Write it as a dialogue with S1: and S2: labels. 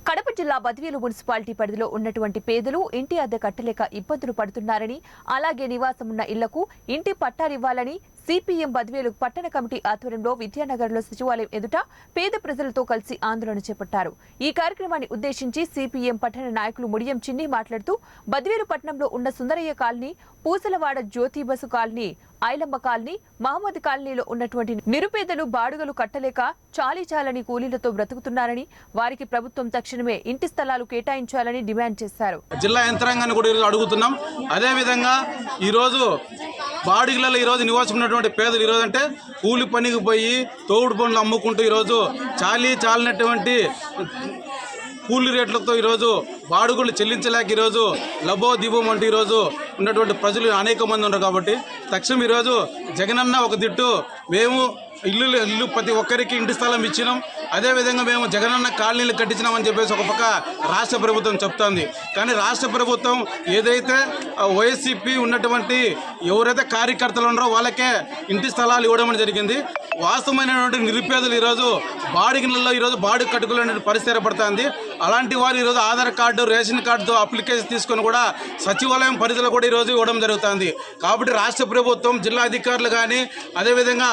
S1: కడప జిల్లా బద్వేలు మున్సిపాలిటీ పరిధిలో ఉన్నటువంటి పేదలు ఇంటి అద్దె కట్టలేక ఇబ్బందులు పడుతున్నారని, అలాగే నివాసం ఉన్న ఇళ్లకు ఇంటి పట్టాలివ్వాలని సిపిఎం బద్వేలు పట్టణ కమిటీ ఆధ్వర్యంలో విద్యానగర్లో సచివాలయం ఎదుట పేద ప్రజలతో కలిసి ఆందోళన చేపట్టారు. ఈ కార్యక్రమాన్ని ఉద్దేశించి సిపిఎం పట్టణ నాయకులు ముడియం చిన్ని మాట్లాడుతూ బద్వేలు పట్టణంలో ఉన్న Sundarayya colony, Pusalavada Jyoti Basu colony, Ailamma colony, Mohammed కాలనీలో ఉన్నటువంటి నిరుపేదలు బాడుగలు కట్టలేక చాలీచాలని కూలీలతో బ్రతుకుతున్నారని, వారికి ప్రభుత్వం తక్షణమే ఇంటి స్థలాలు కేటాయించాలని డిమాండ్ చేశారు.
S2: జిల్లా యంత్రాంగాన్ని కూడా ఈరోజు అడుగుతున్నాం. అదేవిధంగా ఈరోజు బాడుగులలో ఈరోజు నివాసం ఉన్నటువంటి పేదలు ఈరోజు అంటే కూలి పనికి పోయి తోడు పనులు అమ్ముకుంటూ ఈరోజు చాలినటువంటి కూలి రేట్లతో ఈరోజు బాడుగులు చెల్లించలేక ఈరోజు లబో దిబోం అంటూ ఈరోజు ఉన్నటువంటి ప్రజలు అనేక మంది ఉన్నారు. కాబట్టి తక్షణం ఈరోజు జగనన్న ఒక దిట్టు మేము ఇల్లు ప్రతి ఒక్కరికి ఇంటి స్థలం ఇచ్చినాం, అదేవిధంగా మేము జగనన్న కాలనీలు కట్టించినామని చెప్పేసి ఒక పక్క రాష్ట్ర ప్రభుత్వం చెప్తోంది. కానీ రాష్ట్ర ప్రభుత్వం ఏదైతే వైఎస్సీపీ ఉన్నటువంటి ఎవరైతే కార్యకర్తలు ఉన్నారో వాళ్ళకే ఇంటి స్థలాలు ఇవ్వడం జరిగింది. వాస్తవమైనటువంటి నిరుపేదలు ఈరోజు బాడిగిళ్ళలో ఈరోజు బాడుగు కట్టుకునే పరిస్థితి ఏర్పడుతుంది. అలాంటి వారు ఈరోజు ఆధార్ కార్డు, రేషన్ కార్డుతో అప్లికేషన్ తీసుకొని కూడా సచివాలయం పరిధిలో కూడా ఈరోజు ఇవ్వడం జరుగుతుంది. కాబట్టి రాష్ట్ర ప్రభుత్వం, జిల్లా అధికారులు కానీ అదేవిధంగా